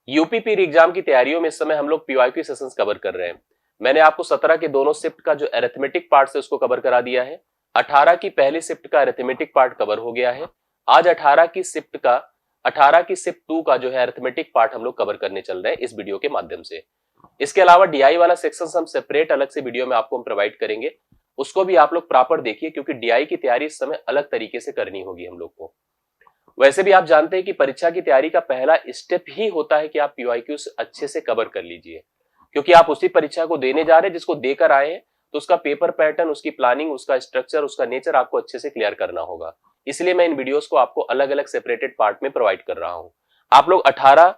UPP exam की तैयारियों में इस समय हम लोग पीवाईक्यू सेशंस कवर कर रहे हैं। मैंने आपको 17 के दोनों शिफ्ट का जो अरिथमेटिक पार्ट है उसको कवर करा दिया है। 18 की पहली शिफ्ट का अरिथमेटिक पार्ट कवर हो गया है। आज 18 की शिफ्ट 2 का जो है अरिथमेटिक पार्ट हम लोग कवर करने चल रहे हैं इस वीडियो के माध्यम से। इसके अलावा डीआई वाला सेक्शन हम सेपरेट अलग से वीडियो में आपको हम प्रोवाइड करेंगे, उसको भी आप लोग प्रॉपर देखिए, क्योंकि डीआई की तैयारी इस समय अलग तरीके से करनी होगी हम लोग को। वैसे भी आप जानते हैं कि परीक्षा की तैयारी का पहला स्टेप ही होता है कि आप पीवाईक्यू अच्छे से कवर कर लीजिए, क्योंकि आप उसी परीक्षा को देने जा रहे हैं जिसको देकर आए हैं, तो उसका पेपर पैटर्न, उसकी प्लानिंग, उसका स्ट्रक्चर, उसका नेचर आपको अच्छे से क्लियर करना होगा। इसलिए मैं इन वीडियोस को आपको अलग अलग सेपरेटेड पार्ट में प्रोवाइड कर रहा हूं। आप लोग 18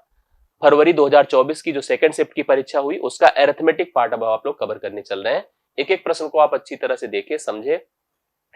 फरवरी 2024 की जो सेकंड शिफ्ट की परीक्षा हुई उसका अरिथमेटिक पार्ट अब आप लोग कवर करने चल रहे हैं। एक एक प्रश्न को आप अच्छी तरह से देखें, समझे।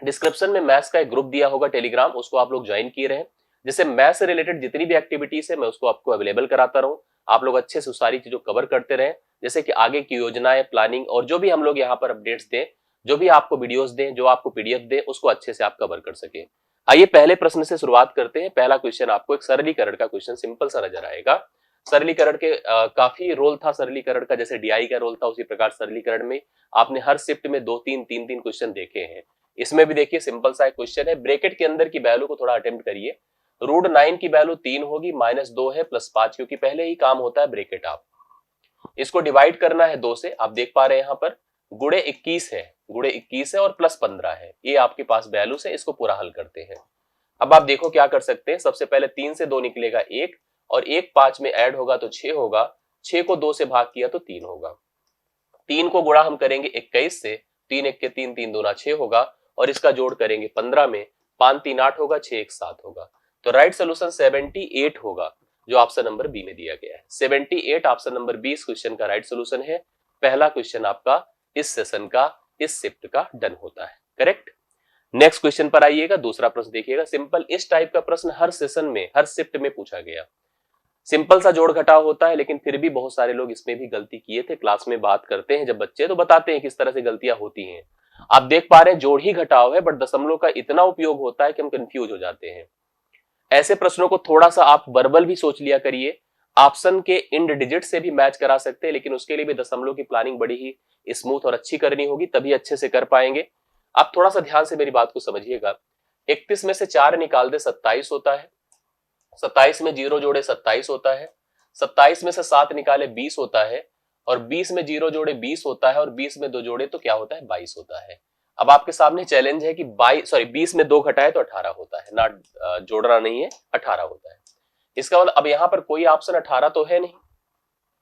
डिस्क्रिप्शन में मैथ्स का एक ग्रुप दिया होगा टेलीग्राम, उसको आप लोग ज्वाइन किए रहे, जिससे मैथ्स से रिलेटेड जितनी भी एक्टिविटीज है मैं उसको आपको अवेलेबल कराता रहूं। आप लोग अच्छे से सारी चीजों कवर करते रहें, जैसे कि आगे की योजनाएं, प्लानिंग और जो भी हम लोग यहाँ पर अपडेट्स दें, जो भी आपको वीडियोस दें, जो आपको पीडीएफ दें, उसको अच्छे से आप कवर कर सके। आइए पहले प्रश्न से शुरुआत करते हैं। पहला क्वेश्चन आपको एक सरलीकरण का क्वेश्चन सिंपल सा नजर आएगा। सरलीकरण के काफी रोल था सरलीकरण का, जैसे डीआई का रोल था उसी प्रकार सरलीकरण में आपने हर शिफ्ट में 2-3 3-3 क्वेश्चन देखे हैं। इसमें भी देखिए सिंपल सा एक क्वेश्चन है, ब्रैकेट के अंदर की वैल्यू को थोड़ा अटेम्प्ट करिए। √9 की वैल्यू 3 होगी, -2 है, +5, क्योंकि पहले ही काम होता है ब्रैकेट। आप इसको डिवाइड करना है 2 से, आप देख पा रहे हैं यहाँ पर गुणे 21 है, और +15 है, ये आपके पास वैल्यूज है। इसको पूरा हल करते हैं। अब आप देखो क्या कर सकते हैं। सबसे पहले 3 से 2 निकलेगा 1, और 1 5 में ऐड होगा तो 6 होगा, 6 को 2 से भाग किया तो 3 होगा। 3 को गुणा हम करेंगे 21 से, 3 1 के 3, 3 दूना 6 होगा, और इसका जोड़ करेंगे 15 में, 5 3 8 होगा, 6 1 7 होगा। तो राइट सोल्यूशन 78 होगा, जो ऑप्शन नंबर बी में दिया गया है। 78 ऑप्शन नंबर बी इस क्वेश्चन का राइट सोल्यूशन है। पहला क्वेश्चन आपका इस सेशन का, इस शिफ्ट का डन होता है, करेक्ट। नेक्स्ट क्वेश्चन पर आइएगा। दूसरा प्रश्न देखिएगा, सिंपल इस टाइप का प्रश्न हर सेशन में, हर शिफ्ट में पूछा गया। सिंपल सा जोड़ घटाव होता है, लेकिन फिर भी बहुत सारे लोग इसमें भी गलती किए थे। क्लास में बात करते हैं जब बच्चे, तो बताते हैं किस तरह से गलतियां होती हैं। आप देख पा रहे हैं जोड़ ही घटाव है, बट दशमलव का इतना उपयोग होता है कि हम कंफ्यूज हो जाते हैं। ऐसे प्रश्नों को थोड़ा सा आप वर्बल भी सोच लिया करिए। ऑप्शन के इंड डिजिट से भी मैच करा सकते हैं, लेकिन उसके लिए भी दशमलव की प्लानिंग बड़ी ही स्मूथ और अच्छी करनी होगी, तभी अच्छे से कर पाएंगे। आप थोड़ा सा ध्यान से मेरी बात को समझिएगा। 31 में से 4 निकाल दे 27 होता है, 27 में 0 जोड़े 27 होता है, 27 में से 7 निकाले 20 होता है, और 20 में 0 जोड़े 20 होता है, और 20 में 2 जोड़े तो क्या होता है, 22 होता है। अब आपके सामने चैलेंज है कि 20 में 2 घटाए तो 18 होता है ना, जोड़ना नहीं है, 18 होता है। इसका मतलब अब यहां पर कोई ऑप्शन 18 तो है नहीं,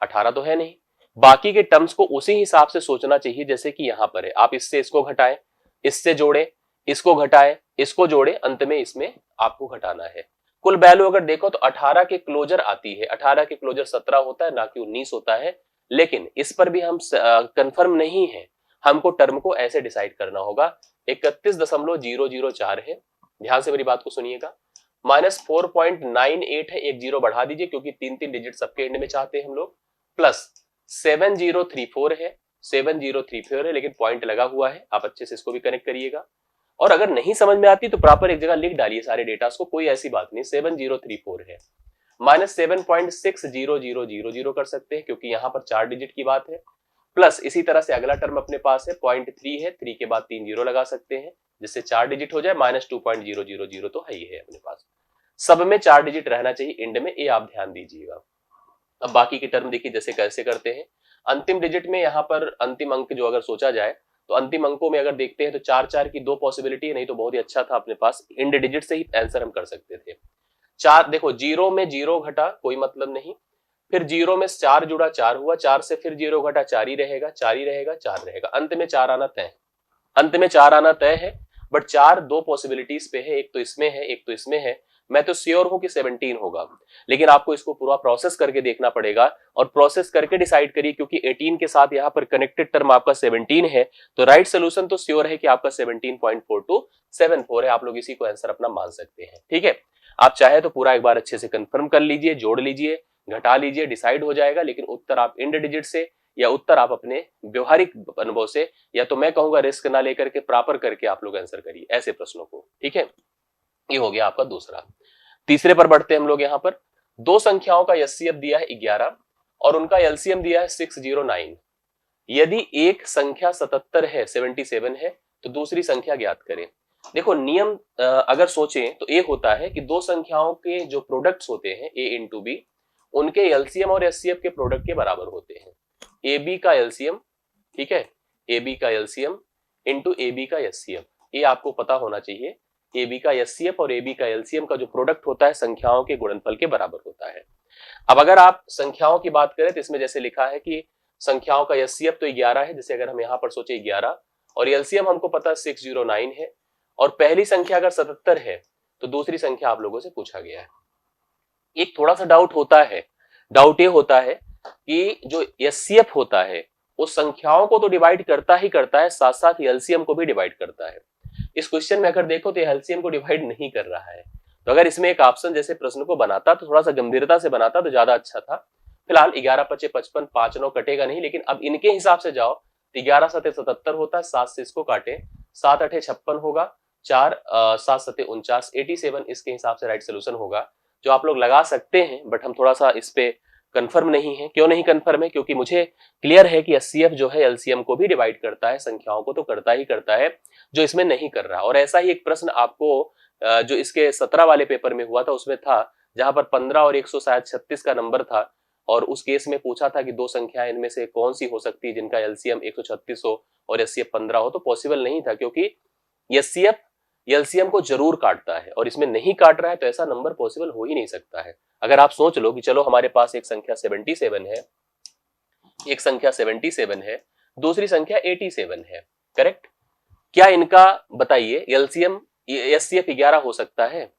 18 तो है नहीं। बाकी के टर्म्स को उसी हिसाब से सोचना चाहिए जैसे कि यहां पर है। आप इससे इसको घटाएं, इससे जोड़े, इसको घटाएं, इसको जोड़े, अंत में इसमें आपको घटाना है। कुल वैल्यू अगर देखो तो 18 के क्लोजर आती है। 18 के क्लोजर 17 होता है, ना कि 19 होता है। लेकिन इस पर भी हम कंफर्म नहीं है, हमको टर्म को ऐसे डिसाइड करना होगा। 31.004 है, ध्यान से मेरी बात को सुनिएगा। -4.98 है, एक जीरो बढ़ा दीजिए क्योंकि 3-3 डिजिट सबके एंड में चाहते हैं हम लोग। प्लस 7034 है, 7034 है, लेकिन पॉइंट लगा हुआ है, आप अच्छे से इसको भी कनेक्ट करिएगा। और अगर नहीं समझ में आती तो प्रॉपर एक जगह लिख डालिए सारे डेटास को, कोई ऐसी बात नहीं। 7034 है, -7.60000 कर सकते हैं क्योंकि यहां पर 4 डिजिट की बात है। प्लस इसी तरह से अगला टर्म अपने पास है 0.3 है, 3 के बाद 3 जीरो लगा सकते हैं जिससे 4 डिजिट हो जाए, -2.000 तो है ही है अपने पास। सब में 4 डिजिट रहना चाहिए एंड में, ये आप ध्यान दीजिएगा। अब बाकी के टर्म देखिए जैसे कैसे करते हैं। अंतिम डिजिट में यहाँ पर अंतिम अंक जो अगर सोचा जाए तो अंतिम अंकों में अगर देखते हैं तो 4-4 की 2 पॉसिबिलिटी है, नहीं तो बहुत ही अच्छा था अपने पास, इंड डिजिट से ही आंसर हम कर सकते थे। 4 देखो, 0 में 0 घटा कोई मतलब नहीं, फिर 0 में 4 जुड़ा 4 हुआ, 4 से फिर 0 घटा 4 ही रहेगा, 4 ही रहेगा, 4 रहेगा, अंत में 4 आना तय, अंत में 4 आना तय है। बट 4 2 पॉसिबिलिटीज पे है, एक तो इसमें है, एक तो इसमें है। मैं तो श्योर हूं कि 17 होगा, लेकिन आपको इसको पूरा प्रोसेस करके देखना पड़ेगा, और प्रोसेस करके डिसाइड करिए, क्योंकि 18 के साथ यहाँ पर कनेक्टेड टर्म आपका 17 है, तो राइट सोल्यूशन तो श्योर है कि आपका 17.4274 है। आप लोग इसी को आंसर अपना मान सकते हैं, ठीक है। आप चाहे तो पूरा एक बार अच्छे से कंफर्म कर लीजिए, जोड़ लीजिए, घटा लीजिए, डिसाइड हो जाएगा। लेकिन उत्तर आप इंड डिजिट से, या उत्तर आप अपने व्यवहारिक अनुभव से, या तो मैं कहूंगा रिस्क ना लेकर के प्रॉपर करके आप लोग आंसर करिए ऐसे प्रश्नों को, ठीक है। ये हो गया आपका दूसरा। तीसरे पर बढ़ते हैं हम लोग। यहाँ पर दो संख्याओं का एचसीएफ दिया है 11 और उनका एलसीएम दिया है 609। यदि एक संख्या 77 है, 77 है, तो दूसरी संख्या ज्ञात करें। देखो नियम अगर सोचें तो एक होता है कि दो संख्याओं के जो प्रोडक्ट्स होते हैं ए इंटू बी, उनके एलसीएम और एचसीएफ के प्रोडक्ट के बराबर होते हैं। ए बी का एलसीएम, ठीक है, ए बी का एलसीएम इंटू ए बी का एचसीएफ, ये आपको पता होना चाहिए। ए बी का एचसीएफ और ए बी का एलसीएम का जो प्रोडक्ट होता है संख्याओं के गुणनफल के बराबर होता है। अब अगर आप संख्याओं की बात करें तो इसमें जैसे लिखा है कि संख्याओं का एचसीएफ तो 11 है, जैसे अगर हम यहां पर सोचे 11, और एलसीएम हमको पता है 609 है, और पहली संख्या अगर 77 है तो दूसरी संख्या आप लोगों से पूछा गया है। एक थोड़ा सा डाउट होता है, डाउट ये होता है कि जो एचसीएफ होता है वो संख्याओं को तो डिवाइड करता ही करता है, साथ साथ एलसीएम को भी डिवाइड करता है। इस क्वेश्चन में अगर देखो तो एलसीएम को डिवाइड नहीं कर रहा है। तो अगर इसमें एक ऑप्शन जैसे प्रश्न को बनाता तो थोड़ा सा गंभीरता से बनाता तो ज्यादा अच्छा था। फिलहाल 11 5 55, 5 9 कटेगा नहीं, लेकिन अब इनके हिसाब से जाओ तो 11 7 77 होता है, 7 से इसको काटे 7 8 56 होगा, 4 7 7 49 87 इसके हिसाब से राइट सोल्यूशन होगा, जो आप लोग लगा सकते हैं। बट हम थोड़ा सा इस पे कंफर्म नहीं है। क्यों नहीं कंफर्म है? क्योंकि मुझे क्लियर है कि एचसीएफ जो है एलसीएम को भी डिवाइड करता है, संख्याओं को तो करता ही करता है, जो इसमें नहीं कर रहा। और ऐसा ही एक प्रश्न आपको जो इसके 17 वाले पेपर में हुआ था उसमें था, जहां पर 15 और 136 का नंबर था, और उस केस में पूछा था कि दो संख्याएं इनमें से कौन सी हो सकती है जिनका एलसीएम 136 हो और एचसीएफ 15 हो। तो पॉसिबल नहीं था, क्योंकि एचसीएफ एलसीएम को जरूर काटता है और इसमें नहीं काट रहा है, तो ऐसा नंबर पॉसिबल हो ही नहीं सकता है। अगर आप सोच लो कि चलो हमारे पास एक संख्या 77 है, एक संख्या 77 है, दूसरी संख्या 87 है, करेक्ट? क्या इनका बताइए एलसीएम एचसीएफ 11 हो सकता है?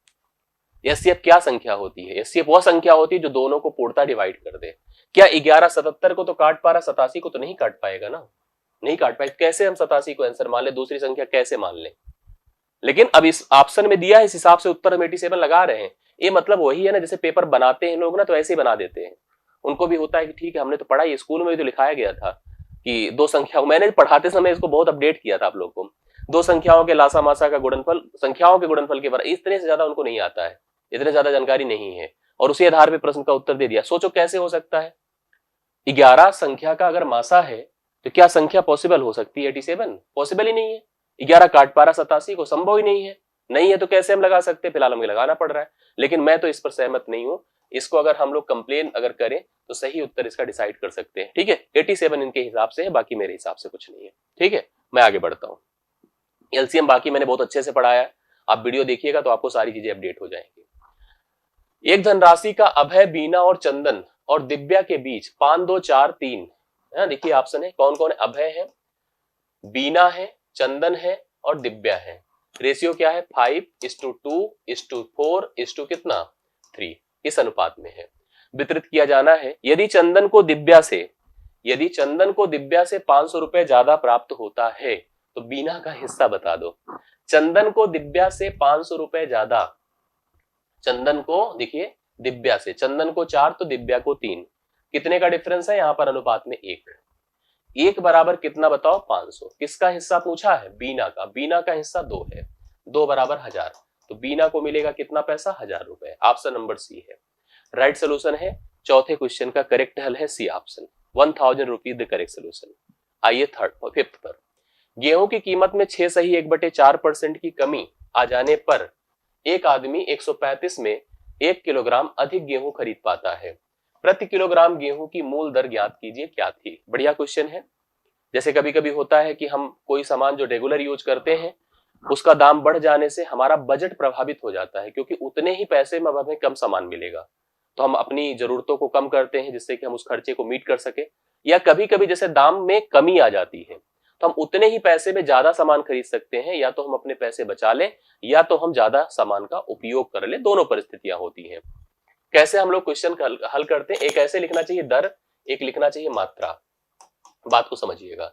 एचसीएफ क्या संख्या होती है? एचसीएफ वह संख्या होती है जो दोनों को पूर्णतः डिवाइड कर दे। क्या 11 77 को तो काट पा रहा, 87 को तो नहीं काट पाएगा ना, नहीं काट पाएगा। कैसे हम 87 को आंसर मान ले, दूसरी संख्या कैसे मान ले? लेकिन अब इस ऑप्शन में दिया है, इस हिसाब से उत्तर हम 87 लगा रहे हैं। ये मतलब वही है ना, जैसे पेपर बनाते हैं लोग ना, तो ऐसे ही बना देते हैं। उनको भी होता है कि ठीक है हमने तो पढ़ा, ये स्कूल में भी तो लिखाया गया था कि दो संख्या, मैंने पढ़ाते समय इसको बहुत अपडेट किया था आप लोग को, दो संख्याओं के लासा मासा का गुणनफल संख्याओं के गुणनफल के बराबर। इतने से ज्यादा उनको नहीं आता है, इतने ज्यादा जानकारी नहीं है, और उसी आधार पर प्रश्न का उत्तर दे दिया। सोचो कैसे हो सकता है? 11 संख्या का अगर मासा है तो क्या संख्या पॉसिबल हो सकती है 87? पॉसिबल ही नहीं है। 11 काट पा रहा 87 को, संभव ही नहीं है। नहीं है तो कैसे हम लगा सकते? फिलहाल हमें लगाना पड़ रहा है, लेकिन मैं तो इस पर सहमत नहीं हूं। इसको अगर हम लोग कंप्लेन अगर करें तो सही उत्तर इसका डिसाइड कर सकते हैं, ठीक है? 87 इनके हिसाब से है, बाकी मेरे हिसाब से कुछ नहीं है, ठीक है? मैं आगे बढ़ता हूं। एलसीएम बाकी मैंने बहुत अच्छे से पढ़ाया है, आप वीडियो देखिएगा तो आपको सारी चीजें अपडेट हो जाएंगी। एक धनराशि का अभय, बीना और चंदन और दिव्या के बीच 5 2 4 3, देखिए ऑप्शन है कौन कौन है? अभय है, बीना है, चंदन है और दिव्या है। रेशियो क्या है? 5:2:4 कितना? 3, इस अनुपात में है। वितरित किया जाना है। यदि चंदन को दिव्या से 500 रुपए ज्यादा प्राप्त होता है तो बीना का हिस्सा बता दो। चंदन को दिव्या से 500 रुपए ज्यादा, चंदन को देखिए दिव्या से, चंदन को 4 तो दिव्या को 3, कितने का डिफरेंस है यहाँ पर? अनुपात में 1 बराबर कितना बताओ? 500। किसका हिस्सा पूछा है? बीना का। बीना का हिस्सा 2 है, 2 बराबर 1000, तो बीना को मिलेगा कितना पैसा? 1000 रुपए। ऑप्शन नंबर सी है राइट सोल्यूशन है। चौथे क्वेश्चन का करेक्ट हल है C option, 1000 rupees the correct solution. आइए फिफ्थ पर। गेहूं की कीमत में 6 सही 1/4% की कमी आ जाने पर एक आदमी 135 में 1 किलोग्राम अधिक गेहूं खरीद पाता है। प्रति किलोग्राम गेहूं की मूल दर ज्ञात कीजिए, क्या थी? बढ़िया क्वेश्चन है। जैसे कभी कभी होता है कि हम कोई सामान जो रेगुलर यूज करते हैं उसका दाम बढ़ जाने से हमारा बजट प्रभावित हो जाता है, क्योंकि उतने ही पैसे में हमें कम सामान मिलेगा, तो हम अपनी जरूरतों को कम करते हैं जिससे कि हम उस खर्चे को मीट कर सके। या कभी कभी जैसे दाम में कमी आ जाती है तो हम उतने ही पैसे में ज्यादा सामान खरीद सकते हैं, या तो हम अपने पैसे बचा लें या तो हम ज्यादा सामान का उपयोग कर ले, दोनों परिस्थितियां होती हैं। कैसे हम लोग क्वेश्चन हल करते हैं? एक ऐसे लिखना चाहिए दर, एक लिखना चाहिए मात्रा। बात को समझिएगा।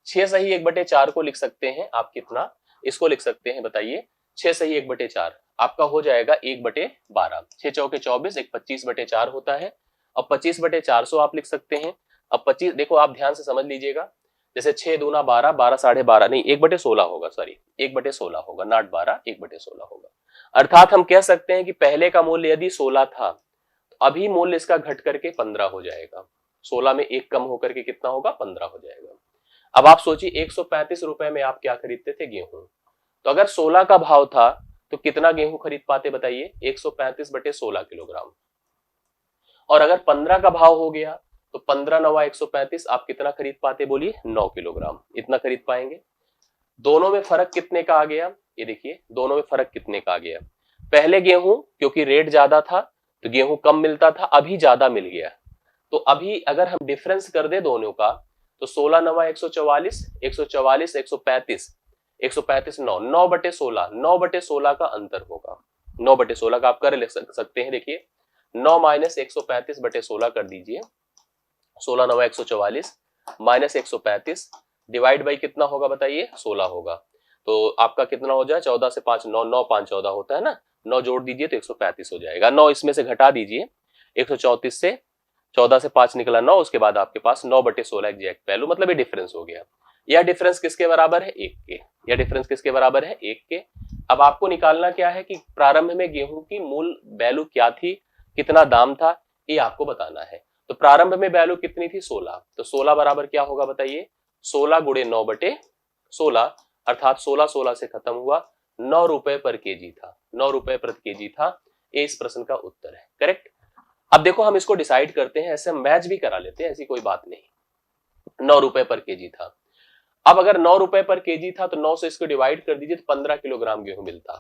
6 सही 1/4 को लिख सकते हैं आप कितना? इसको लिख सकते हैं, बताइए। 6 सही 1/4 आपका हो जाएगा 1/12। 6 चौके 24, एक 25/4 होता है। अब 25/400 आप लिख सकते हैं। अब 25 देखो आप ध्यान से समझ लीजिएगा, जैसे 6 दूना 12, 12 साढ़े 12 नहीं 1/16 होगा, सॉरी 1/16 होगा, नॉट 12, 1/16 होगा। अर्थात हम कह सकते हैं कि पहले का मूल्य यदि 16 था तो अभी मूल्य इसका घट करके 15 हो जाएगा। 16 में एक कम होकर के कितना होगा, 15 हो जाएगा। अब आप सोचिए 135 रुपए में आप क्या खरीदते थे, गेहूं। तो अगर 16 का भाव था तो कितना गेहूं खरीद पाते बताइए, 135 बटे 16 किलोग्राम। और अगर 15 का भाव हो गया तो 15 नवा 135, आप कितना खरीद पाते बोलिए, 9 किलोग्राम, इतना खरीद पाएंगे। दोनों में फर्क कितने का आ गया, ये देखिए दोनों में फर्क कितने का आ गया। पहले गेहूं क्योंकि रेट ज्यादा था तो गेहूं कम मिलता था, अभी ज्यादा मिल गया। तो अभी अगर हम डिफरेंस कर दे दोनों का तो 16 नवा 144, 144 135, 135 9, 9 बटे 16, 9 बटे 16 का अंतर होगा। 9 बटे 16 का आप कर ले सकते हैं, देखिए 9 माइनस 135 बटे 16 कर दीजिए, 16 नवा 144 माइनस 135 डिवाइड बाई कितना होगा बताइए, 16 होगा। तो आपका कितना हो जाए, 14 से 5 9, 9 5 14 होता है ना, 9 जोड़ दीजिए तो 135 हो जाएगा। 9 इसमें से घटा दीजिए, 134 से 14 से 5 निकला 9, उसके बाद आपके पास 9 बटे 16 एग्जैक्ट वैल्यू, मतलब ये डिफरेंस हो गया। यह डिफरेंस किसके बराबर है, 1 के। यह डिफरेंस किसके बराबर है, 1 के। अब आपको निकालना क्या है कि प्रारंभ में गेहूं की मूल वैल्यू क्या थी, कितना दाम था, ये आपको बताना है। तो प्रारंभ में वैल्यू कितनी थी, 16। तो 16 बराबर क्या होगा बताइए, 16 गुणे 9 बटे 16, अर्थात 16 16 से खत्म हुआ, 9 रुपए पर केजी था, 9 रुपए प्रति केजी था। ये इस प्रश्न का उत्तर है, करेक्ट। अब देखो हम इसको डिसाइड करते हैं, ऐसे मैच भी करा लेते हैं, ऐसी कोई बात नहीं। 9 रुपए पर केजी था। अब अगर 9 रुपए पर केजी था तो 9 से इसको डिवाइड कर दीजिए तो 15 किलोग्राम गेहूं मिलता।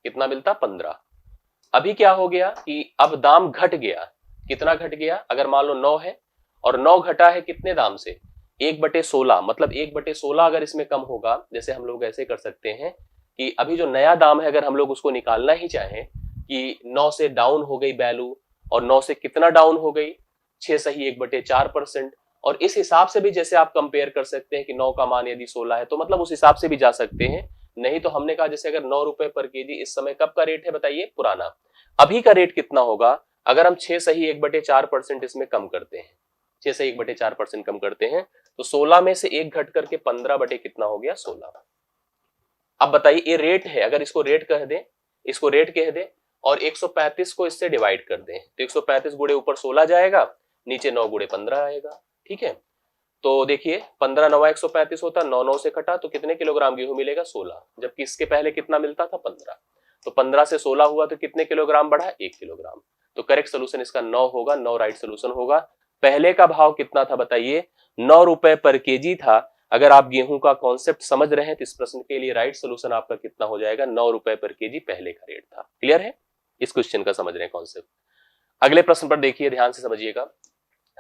कितना मिलता, 15। अभी क्या हो गया कि अब दाम घट गया। कितना घट गया, अगर मान लो 9 है और 9 घटा है कितने दाम से, 1 बटे 16, मतलब 1 बटे 16 अगर इसमें कम होगा, जैसे हम लोग ऐसे कर सकते हैं कि अभी जो नया दाम है अगर हम लोग उसको निकालना ही चाहें कि 9 से डाउन हो गई वैल्यू, और 9 से कितना डाउन हो गई, 6 सही 1 बटे 4%। और इस हिसाब से भी जैसे आप कंपेयर कर सकते हैं कि 9 का मान यदि 16 है तो मतलब उस हिसाब से भी जा सकते हैं। नहीं तो हमने कहा जैसे अगर 9 रुपए पर केजी इस समय कब का रेट है बताइए, पुराना। अभी का रेट कितना होगा, अगर हम 6 सही 1 बटे 4% इसमें कम करते हैं, 6 से 1 बटे 4% कम करते हैं तो 16 में से 1 घट करके 15 बटे कितना हो गया, 16। अब बताइए ये रेट है, अगर इसको रेट कह दें, इसको रेट कह दें और 135 को इससे डिवाइड कर दें तो 135 गुणे ऊपर 16 जाएगा, नीचे 9 गुणे 15 आएगा, ठीक है। तो देखिए 15 नवा 135 होता, 9 9 से कटा तो कितने किलोग्राम गेहूं मिलेगा, 16, जबकि इसके पहले कितना मिलता था, 15। तो 15 से 16 हुआ तो कितने किलोग्राम बढ़ा, 1 किलोग्राम। तो करेक्ट सोल्यूशन इसका 9 होगा, 9 राइट सोल्यूशन होगा। पहले का भाव कितना था बताइए, 9 रुपए पर केजी था। अगर आप गेहूं का कॉन्सेप्ट समझ रहे हैं तो इस प्रश्न के लिए राइट सोल्यूशन आपका कितना हो जाएगा, 9 रुपए पर केजी पहले का रेट था। क्लियर है, इस क्वेश्चन का समझ रहे हैं कॉन्सेप्ट। अगले प्रश्न पर देखिए, ध्यान से समझिएगा।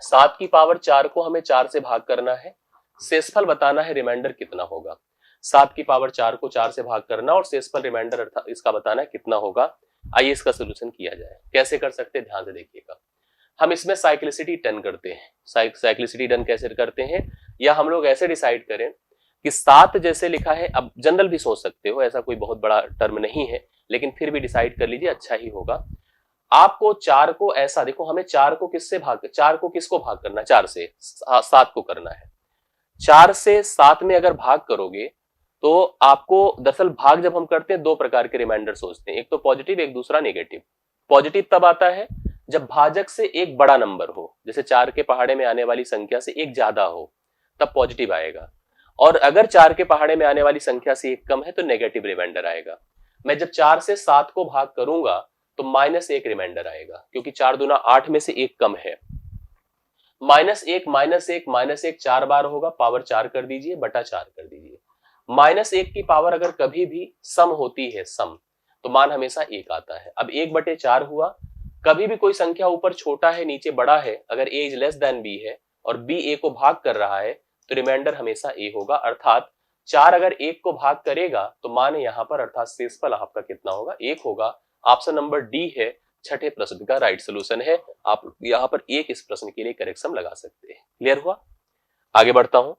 7 की पावर 4 को हमें 4 से भाग करना है, शेषफल बताना है, रिमाइंडर कितना होगा। 7 की पावर 4 को 4 से भाग करना और शेषफल रिमाइंडर अर्थात इसका बताना है कितना होगा। आइए इसका सोल्यूशन किया जाए, कैसे कर सकते हैं ध्यान से देखिएगा। हम इसमें साइक्लिसिटी डन करते हैं। साइक्लिसिटी डन कैसे करते हैं, या हम लोग ऐसे डिसाइड करें कि 7 जैसे लिखा है, अब जनरल भी सोच सकते हो, ऐसा कोई बहुत बड़ा टर्म नहीं है, लेकिन फिर भी डिसाइड कर लीजिए, अच्छा ही होगा। आपको 4 को ऐसा देखो, हमें 4 को किससे भाग, 4 को किसको भाग करना है, 4 से 7 को करना है। 4 से 7 में अगर भाग करोगे तो आपको दरअसल भाग जब हम करते हैं दो प्रकार के रिमाइंडर सोचते हैं, एक तो पॉजिटिव, एक दूसरा नेगेटिव। पॉजिटिव तब आता है जब भाजक से एक बड़ा नंबर हो, जैसे 4 के पहाड़े में आने वाली संख्या से एक ज्यादा हो, तब पॉजिटिव आएगा। और अगर 4 के पहाड़े में आने वाली संख्या से एक कम है तो नेगेटिव रिमाइंडर आएगा। मैं जब 4 से 7 को भाग करूंगा तो -1 रिमाइंडर आएगा, क्योंकि 4 दूना 8 में से एक कम है। -1 -1 -1 4 बार होगा, पावर 4 कर दीजिए, बटा 4 कर दीजिए। -1 की पावर अगर कभी भी सम होती है, सम, तो मान हमेशा 1 आता है। अब 1/4 हुआ, कभी भी कोई संख्या ऊपर छोटा है नीचे बड़ा है, अगर a is less than b है और b a को भाग कर रहा है तो रिमाइंडर हमेशा a होगा। अर्थात 4 अगर 1 को भाग करेगा तो मान यहाँ पर अर्थात शेषफल आपका कितना होगा, 1 होगा। ऑप्शन नंबर डी है छठे प्रश्न का राइट सोल्यूशन है। आप यहाँ पर एक इस प्रश्न के लिए करेक्शन लगा सकते हैं। क्लियर हुआ, आगे बढ़ता हूं।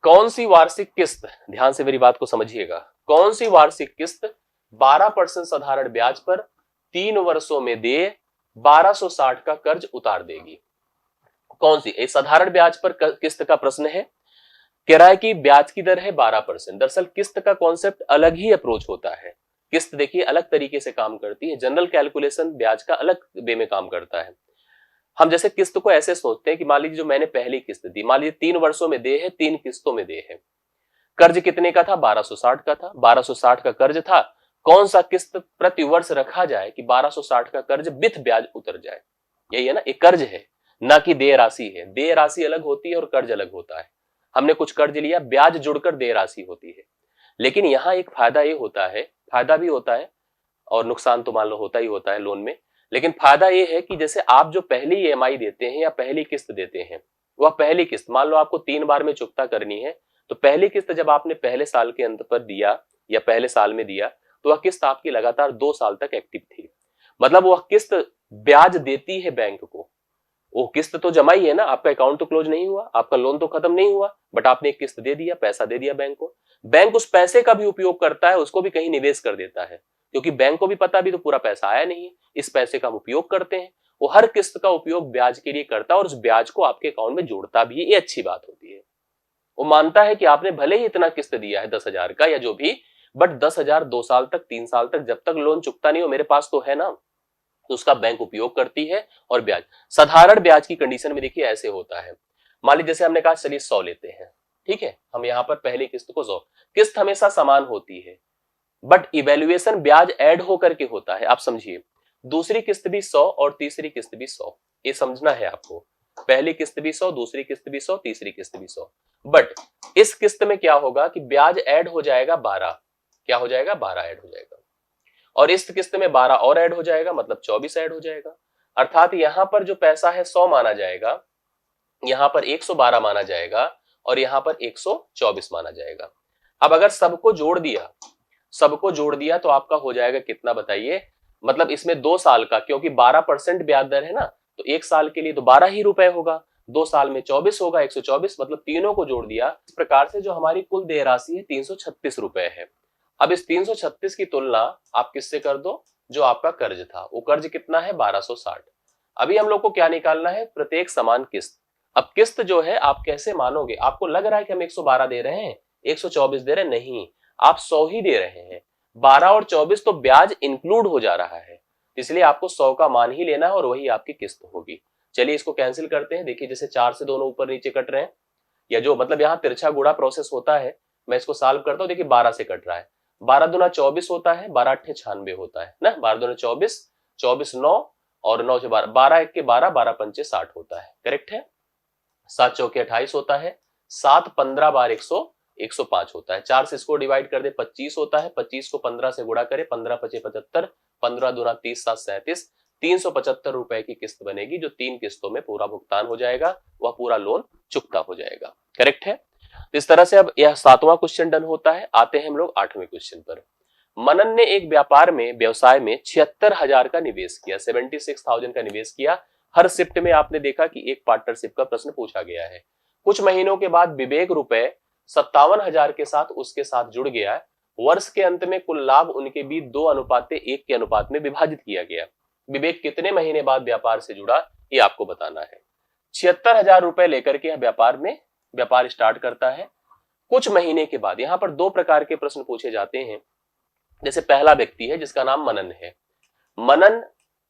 कौन सी वार्षिक किस्त, ध्यान से मेरी बात को समझिएगा, कौन सी वार्षिक किस्त 12% साधारण ब्याज पर 3 वर्षों में दे 1260 का कर्ज उतार देगी। कौन सी, एक साधारण ब्याज पर किस्त का प्रश्न है। किराए की ब्याज की दर है 12%। दरअसल किस्त का कॉन्सेप्ट अलग ही अप्रोच होता है। किस्त देखिए अलग तरीके से काम करती है, जनरल कैलकुलेशन ब्याज का अलग वे में काम करता है। हम जैसे किस्त को ऐसे सोचते हैं कि मान लीजिए जो मैंने पहली किस्त दी, मान लीजिए 3 वर्षों में दे है, 3 किस्तों में दे है। कर्ज कितने का था? 1260 का था। 1260 का कर्ज था, कौन सा किस्त प्रति वर्ष रखा जाए कि 1260 का कर्ज विथ ब्याज उतर जाए? यही है ना, एक कर्ज है, ना कि देय राशि है। देय राशि अलग होती है और कर्ज अलग होता है। हमने कुछ कर्ज लिया, ब्याज जुड़कर देय राशि होती है। लेकिन यहाँ एक फायदा ये होता है, फायदा भी होता है और नुकसान तो मान लो होता ही होता है लोन में। लेकिन फायदा ये है कि जैसे आप जो पहली ईएमआई देते हैं या पहली किस्त देते हैं, वह पहली किस्त मान लो आपको 3 बार में चुकता करनी है, तो पहली किस्त जब आपने पहले साल के अंत पर दिया या पहले साल में दिया, तो वह किस्त आपकी लगातार 2 साल तक एक्टिव थी। मतलब वह किस्त ब्याज देती है बैंक को। वो किस्त तो जमा ही है ना, आपका अकाउंट तो क्लोज नहीं हुआ, आपका लोन तो खत्म नहीं हुआ, बट आपने एक किस्त दे दिया, पैसा दे दिया बैंक को। बैंक उस पैसे का भी उपयोग करता है, उसको भी कहीं निवेश कर देता है, क्योंकि बैंक को भी पता भी तो पूरा पैसा आया नहीं है, इस पैसे का हम उपयोग करते हैं। वो हर किस्त का उपयोग ब्याज के लिए करता है और उस ब्याज को आपके अकाउंट में जोड़ता भी है। ये अच्छी बात होती है। वो मानता है कि आपने भले ही इतना किस्त दिया है 10,000 का या जो भी, बट 10,000 2 साल तक 3 साल तक जब तक लोन चुकता नहीं हो, मेरे पास तो है ना, तो उसका बैंक उपयोग करती है। और ब्याज, साधारण ब्याज की कंडीशन में देखिए ऐसे होता है। मान लीजिए जैसे हमने कहा चलिए 100 लेते हैं, ठीक है, हम यहां पर पहली किस्त को 100, किस्त हमेशा समान होती है, बट इवेल्युएशन ब्याज ऐड होकर के होता है। आप समझिए, दूसरी किस्त भी 100 और तीसरी किस्त भी 100, ये समझना है आपको। पहली किस्त भी 100, दूसरी किस्त भी 100, तीसरी किस्त भी 100, बट इस किस्त में क्या होगा कि ब्याज ऐड हो जाएगा 12। क्या हो जाएगा? 12 ऐड हो जाएगा। और इस किस्त में 12 और ऐड हो जाएगा, मतलब 24 ऐड हो जाएगा। अर्थात यहां पर जो पैसा है 100 माना जाएगा, यहां पर 112 माना जाएगा और यहां पर 124 माना जाएगा। अब अगर सबको जोड़ दिया तो आपका हो जाएगा कितना बताइए? मतलब इसमें 2 साल का, क्योंकि 12% ब्याज दर है ना, तो 1 साल के लिए तो 12 ही रुपए होगा, 2 साल में 24 होगा, 124, मतलब तीनों को जोड़ दिया। इस प्रकार से जो हमारी कुल देय राशि है 336 रुपए है। अब इस 336 की तुलना आप किससे कर दो? जो आपका कर्ज था, वो कर्ज कितना है? 1260। अभी हम लोग को क्या निकालना है? प्रत्येक समान किस्त। अब किस्त जो है आप कैसे मानोगे? आपको लग रहा है कि हम 112 दे रहे हैं, 124 दे रहे हैं, नहीं, आप 100 ही दे रहे हैं। 12 और 24 तो ब्याज इंक्लूड हो जा रहा है, इसलिए आपको 100 का मान ही लेना है और वही आपकी किस्त होगी। चलिए इसको कैंसिल करते हैं। देखिए जैसे 4 से दोनों ऊपर नीचे कट रहे हैं, या जो मतलब यहाँ तिरछा गुणा प्रोसेस होता है, मैं इसको सॉल्व करता हूँ। देखिए 12 से कट रहा है, 12 दूना 24 होता है, 12 अट्ठे 96 होता है ना, 12 दूना 24, 24 9 और 9 से 12, 12 एक के 12, 12 पंचे 60 होता है, करेक्ट है। 7 चौके 28 होता है, 7 15 बार 105 होता है। 4 से इसको डिवाइड कर दे 25 होता है, 25 को 15 से गुणा करे, 15 पचे 75, 15 दूना 30, 7 37, 375 रुपए की किस्त बनेगी, जो 3 किस्तों में पूरा भुगतान हो जाएगा, वह पूरा लोन चुकता हो जाएगा, करेक्ट है। तो इस तरह से अब यह 7वां क्वेश्चन डन होता है। आते हैं हम लोग 8वें क्वेश्चन पर। मनन ने एक व्यवसाय में 76,000 का निवेश किया, 76,000 का निवेश किया। हर शिफ्ट में आपने देखा कि एक पार्टनरशिप का प्रश्न पूछा गया है। कुछ महीनों के बाद विवेक रुपए 57,000 के साथ उसके साथ जुड़ गया। वर्ष के अंत में कुल लाभ उनके बीच 2:1 के अनुपात में विभाजित किया गया। विवेक कितने महीने बाद व्यापार से जुड़ा, ये आपको बताना है। 76,000 रुपए लेकर के व्यापार स्टार्ट करता है। कुछ महीने के बाद, यहां पर 2 प्रकार के प्रश्न पूछे जाते हैं। जैसे पहला व्यक्ति है जिसका नाम मनन है, मनन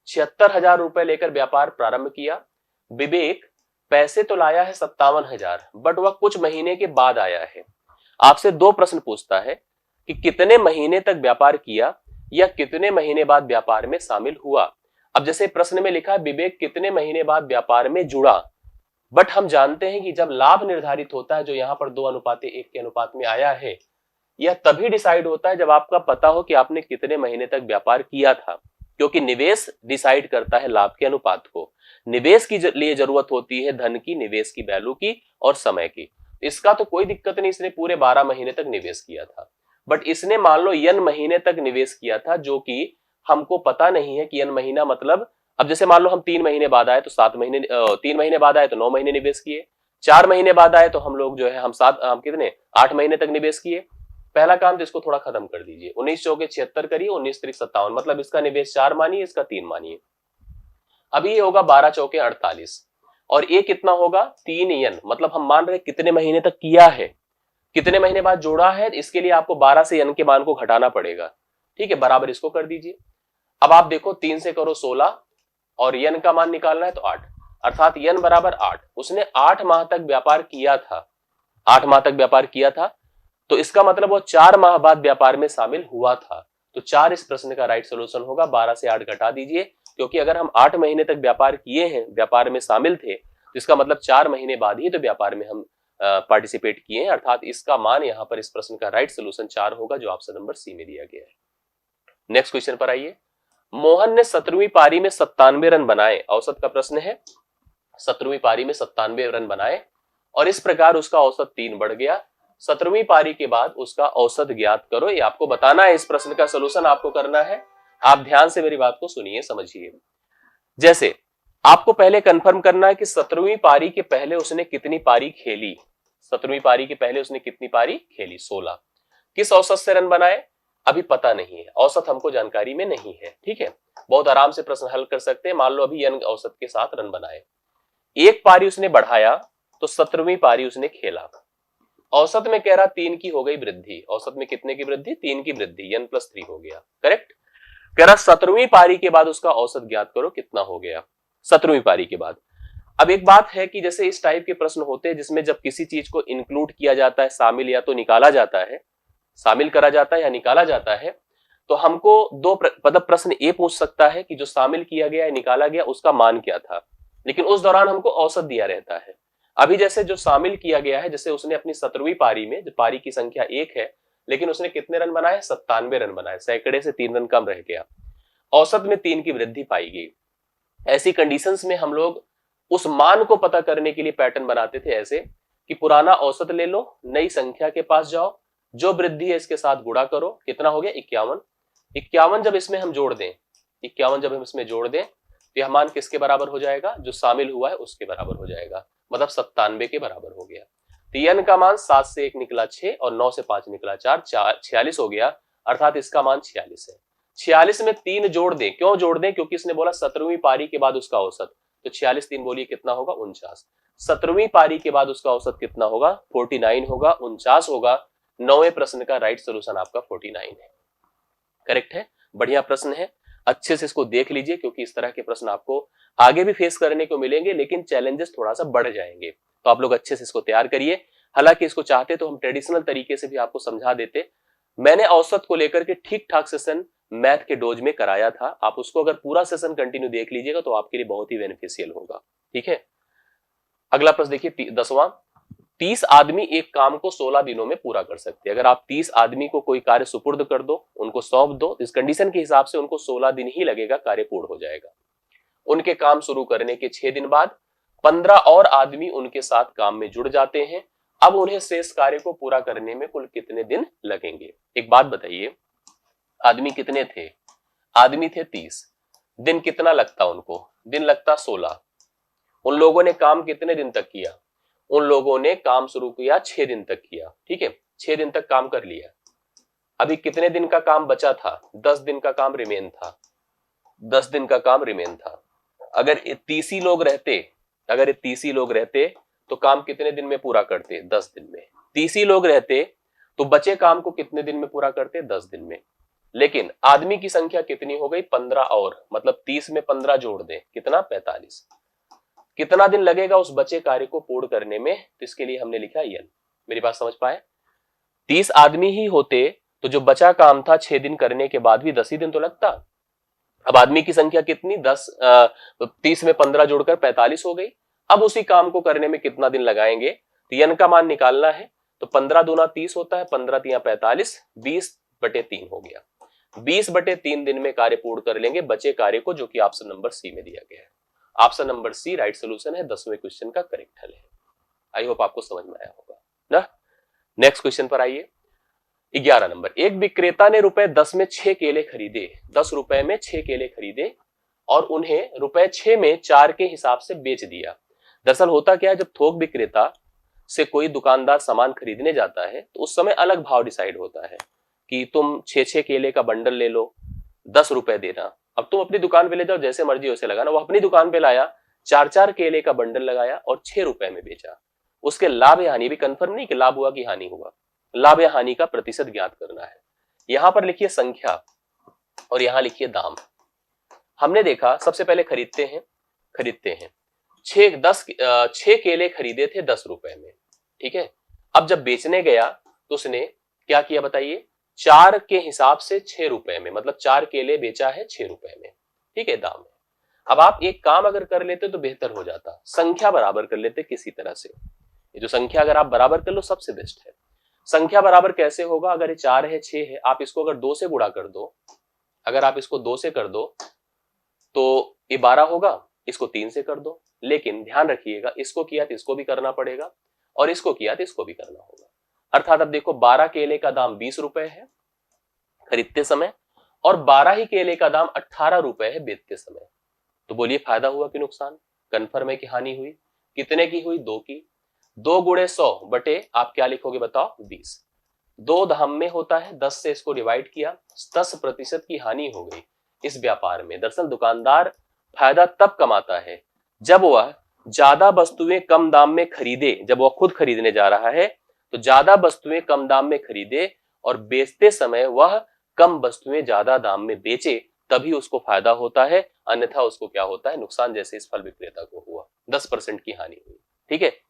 76,000 रुपए लेकर व्यापार प्रारंभ किया। विवेक पैसे तो लाया है 57,000, बट वह कुछ महीने के बाद आया है। आपसे 2 प्रश्न पूछता है कि कितने महीने तक व्यापार किया या कितने महीने बाद व्यापार में शामिल हुआ। अब जैसे प्रश्न में लिखा है विवेक कितने महीने बाद व्यापार में जुड़ा, बट हम जानते हैं कि जब लाभ निर्धारित होता है, जो यहां पर 2:1 के अनुपात में आया है, यह तभी डिसाइड होता है जब आपका पता हो कि आपने कितने महीने तक व्यापार किया था, क्योंकि निवेश डिसाइड करता है लाभ के अनुपात को। निवेश के लिए जरूरत होती है धन की, निवेश की वैल्यू की और समय की। इसका तो कोई दिक्कत नहीं, इसने पूरे 12 महीने तक निवेश किया था, बट इसने मान लो n महीने तक निवेश किया था, जो कि हमको पता नहीं है कि n महीना मतलब, अब जैसे मान लो हम 3 महीने बाद आए तो 7 महीने, 3 महीने बाद आए तो 9 महीने निवेश किए, 4 महीने बाद आए तो हम लोग जो है हम 8 महीने तक निवेश किए। पहला काम तो इसको थोड़ा खत्म कर दीजिए, 19 चौके 76 करिए, 19 त्रिक 57, मतलब इसका निवेश 4 मानिए, इसका 3 मानिए। अभी ये होगा 12 चौके 48 और ये कितना होगा 3n, मतलब हम मान रहे कितने महीने तक किया है, कितने महीने बाद जोड़ा है, इसके लिए आपको 12 से n के मान को घटाना पड़ेगा। ठीक है, बराबर इसको कर दीजिए। अब आप देखो 3 से करो 16 और यन का मान निकालना है तो 8, अर्थात यन बराबर 8। उसने 8 माह तक व्यापार किया था, 8 माह तक व्यापार किया था, तो इसका मतलब वो 4 माह बाद व्यापार में शामिल हुआ था। तो 4 इस प्रश्न का राइट सोल्यूशन होगा। 12 से 8 घटा दीजिए, क्योंकि अगर हम 8 महीने तक व्यापार किए हैं, व्यापार में शामिल थे, तो इसका मतलब 4 महीने बाद ही तो व्यापार में हम पार्टिसिपेट किए हैं, अर्थात इसका मान यहाँ पर इस प्रश्न का राइट सोल्यूशन 4 होगा, जो ऑप्शन नंबर सी में दिया गया है। नेक्स्ट क्वेश्चन पर आइए। मोहन ने 17वीं पारी में 97 रन बनाए, औसत का प्रश्न है। 17वीं पारी में 97 रन बनाए और इस प्रकार उसका औसत 3 बढ़ गया। 17वीं पारी के बाद उसका औसत ज्ञात करो, ये आपको बताना है। इस प्रश्न का सोल्यूशन आपको करना है। आप ध्यान से मेरी बात को सुनिए, समझिए। जैसे आपको पहले कंफर्म करना है कि 17वीं पारी के पहले उसने कितनी पारी खेली। 17वीं पारी के पहले उसने कितनी पारी खेली, 16। किस औसत से रन बनाए, अभी पता नहीं है, औसत हमको जानकारी में नहीं है। ठीक है, बहुत आराम से प्रश्न हल कर सकते हैं। मान लो अभी यन औसत के साथ रन बनाए, एक पारी उसने बढ़ाया तो 17वीं पारी उसने खेला। औसत में कह रहा 3 की हो गई वृद्धि। औसत में कितने की वृद्धि, 3 की वृद्धि, n + 3 हो गया, करेक्ट। कह रहा 17वीं पारी के बाद उसका औसत ज्ञात करो, कितना हो गया 17वीं पारी के बाद। अब एक बात है कि जैसे इस टाइप के प्रश्न होते हैं जिसमें जब किसी चीज को इंक्लूड किया जाता है, शामिल या तो निकाला जाता है, शामिल करा जाता है या निकाला जाता है, तो हमको दो मतलब प्रश्न ये पूछ सकता है कि जो शामिल किया गया है, निकाला गया, उसका मान क्या था, लेकिन उस दौरान हमको औसत दिया रहता है। अभी जैसे जो शामिल किया गया है, जैसे उसने अपनी 17वीं पारी में, जो पारी की संख्या 1 है, लेकिन उसने कितने रन बनाए, 97 रन बनाए, सैकड़े से 3 रन कम रह गया, औसत में 3 की वृद्धि पाई गई। ऐसी कंडीशंस में हम लोग उस मान को पता करने के लिए पैटर्न बनाते थे ऐसे कि पुराना औसत ले लो, नई संख्या के पास जाओ, जो वृद्धि है इसके साथ गुणा करो, कितना हो गया 51। 51 जब इसमें हम जोड़ दें, 51 जब हम इसमें जोड़ दें तो यह मान किसके बराबर हो जाएगा, जो शामिल हुआ है उसके बराबर हो जाएगा, मतलब 97 के बराबर हो गया। तो n का मान 7 से 1 निकला 6 और 9 से 5 निकला 4, 46 हो गया, अर्थात इसका मान 46 है। 46 में 3 जोड़ दें, क्यों जोड़ दें, क्योंकि इसने बोला 17वीं पारी के बाद उसका औसत, तो 46 3 बोलिए कितना होगा 49। 17वीं पारी के बाद उसका औसत कितना होगा 49 होगा, 49 होगा। 9वें प्रश्न का राइट सोल्यूशन आपका 49 है, करेक्ट है। बढ़िया प्रश्न है, अच्छे से इसको देख लीजिए, क्योंकि इस तरह के प्रश्न आपको आगे भी फेस करने को मिलेंगे, लेकिन चैलेंजेस थोड़ा सा बढ़ जाएंगे, तो आप लोग अच्छे से इसको तैयार करिए। हालांकि इसको चाहते तो हम ट्रेडिशनल तरीके से भी आपको समझा देते। मैंने औसत को लेकर के ठीक ठाक सेशन मैथ के डोज में कराया था, आप उसको अगर पूरा सेशन कंटिन्यू देख लीजिएगा तो आपके लिए बहुत ही बेनिफिशियल होगा। ठीक है, अगला प्रश्न देखिए 10वां। 30 आदमी एक काम को 16 दिनों में पूरा कर सकते हैं। अगर आप 30 आदमी को कोई कार्य सुपुर्द कर दो, उनको सौंप दो, इस कंडीशन के हिसाब से उनको 16 दिन ही लगेगा, कार्य पूर्ण हो जाएगा। उनके काम शुरू करने के 6 दिन बाद 15 और आदमी उनके साथ काम में जुड़ जाते हैं। अब उन्हें शेष कार्य को पूरा करने में कुल कितने दिन लगेंगे। एक बात बताइए, आदमी कितने थे, आदमी थे 30, दिन कितना लगता उनको, दिन लगता 16। उन लोगों ने काम कितने दिन तक किया, उन लोगों ने काम शुरू किया 6 दिन तक किया। ठीक है, 6 दिन तक काम कर लिया। अभी कितने दिन का काम बचा था, 10 दिन का काम रिमेन था, 10 दिन का काम रिमेन था। अगर ये 30 ही लोग रहते, अगर ये 30 ही लोग रहते तो काम कितने दिन में पूरा करते, 10 दिन में। 30 ही लोग रहते तो बचे काम को कितने दिन में पूरा करते, 10 दिन में। लेकिन आदमी की संख्या कितनी हो गई, 15 और, मतलब 30 में 15 जोड़ दें, कितना 45। कितना दिन लगेगा उस बचे कार्य को पूर्ण करने में, तो इसके लिए हमने लिखा n। मेरी बात समझ पाए, 30 आदमी ही होते तो जो बचा काम था 6 दिन करने के बाद भी 10 ही दिन तो लगता। अब आदमी की संख्या कितनी 10, 30 में 15 जोड़कर 45 हो गई। अब उसी काम को करने में कितना दिन लगाएंगे, तो n का मान निकालना है, तो 15 दूना 30 होता है, 15 तिया 45, 20/3 हो गया। 20/3 दिन में कार्य पूर्ण कर लेंगे बचे कार्य को, जो कि ऑप्शन नंबर सी में दिया गया है। Option number C right solution है, 10वें क्वेश्चन का करेक्ट हल है। आई होप आपको समझ में आया होगा ना। नेक्स्ट क्वेश्चन पर आइए, 11 नंबर। एक विक्रेता ने रुपए 10 में 6 केले खरीदे, 10 रुपए में 6 केले खरीदे और उन्हें रुपए 6 में 4 के हिसाब से बेच दिया। दरअसल होता क्या है, जब थोक विक्रेता से कोई दुकानदार सामान खरीदने जाता है तो उस समय अलग भाव डिसाइड होता है कि तुम 6 केले का बंडल ले लो, 10 रुपए देना। अब तुम अपनी दुकान पे ले जाओ, जैसे मर्जी वैसे लगाना। वो अपनी दुकान पे लाया, 4 केले का बंडल लगाया और 6 रुपए में बेचा। उसके लाभ या हानि भी कंफर्म नहीं कि लाभ हुआ कि हानि हुआ, लाभ या हानि का प्रतिशत ज्ञात करना है। यहां पर लिखिए संख्या, और यहां लिखिए दाम। हमने देखा सबसे पहले खरीदते हैं 6 केले खरीदे थे 10 रुपए में, ठीक है। अब जब बेचने गया तो उसने क्या किया बताइए, 4 के हिसाब से 6 रुपए में, मतलब 4 केले बेचा है 6 रुपए में, ठीक है, दाम है। अब आप एक काम अगर कर लेते तो बेहतर हो जाता, संख्या बराबर कर लेते किसी तरह से। ये जो संख्या अगर आप बराबर कर लो सबसे बेस्ट है। संख्या बराबर कैसे होगा, अगर ये 4 है 6 है, आप इसको अगर 2 से गुणा कर दो, अगर आप इसको 2 से कर दो तो ये 12 होगा, इसको 3 से कर दो। लेकिन ध्यान रखिएगा, इसको किया तो इसको भी करना पड़ेगा और इसको किया तो इसको भी करना होगा। अर्थात अब देखो 12 केले का दाम 20 रुपए है खरीदते समय और 12 ही केले का दाम 18 रुपए है बेचते समय। तो बोलिए फायदा हुआ कि नुकसान? कन्फर्म है कि हानि हुई? कितने की हुई? 2 की। 2 गुणे 100 बटे आप क्या लिखोगे बताओ? 20। 2 धाम में होता है, 10 से इसको डिवाइड किया, 10% की हानि हो गई इस व्यापार में। दरअसल दुकानदार फायदा तब कमाता है जब वह ज्यादा वस्तुएं कम दाम में खरीदे, जब वह खुद खरीदने जा रहा है तो ज्यादा वस्तुएं कम दाम में खरीदे और बेचते समय वह कम वस्तुएं ज्यादा दाम में बेचे, तभी उसको फायदा होता है, अन्यथा उसको क्या होता है? नुकसान, जैसे इस फल विक्रेता को हुआ, 10% की हानि हुई, ठीक है।